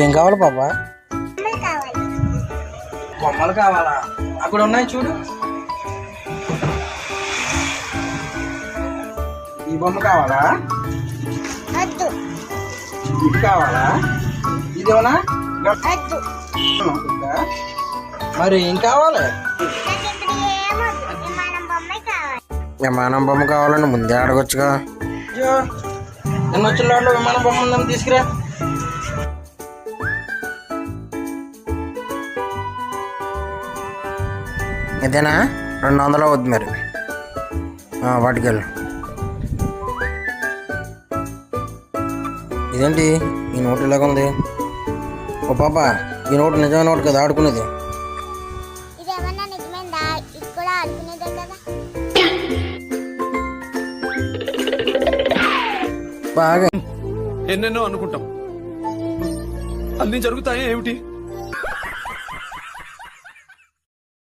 ఏం కావాలి పాపా? బొమ్మలు కావాలి. బొమ్మలు కావాలా? అక్కడ ఉన్నాయి చూడు. ఈ బొమ్మ కావాలా? వద్దు. ఇది కావాలా? ఇదేమన్నా? వద్దు. మరి ఏం కావాలి? నాకు ఇప్పుడు ఏమొద్దు. విమానం బొమ్మ కావాలి. విమానం బొమ్మ కావాలండి ముందే అడగొచ్చుగా. అయ్యో, నిన్న వచ్చిన వాళ్ళు విమానం బొమ్మ ఉందని తీసుకురా. ఇదేనా? 200 అవుద్ది మరి. వాటికెళ్ళు. ఇదేంటి ఈ నోట్ ఇలాగ ఉంది? ఓ పాప, ఈ నోటు నిజమైన నోటు కదా ఆడుకునేది? ఇది ఏమన్నా నిజమేందా? ఇది కూడా ఆడుకునేదే కదా. బాగా ఎన్నెన్నో అనుకుంటాం, అన్ని జరుగుతాయి ఏమిటి?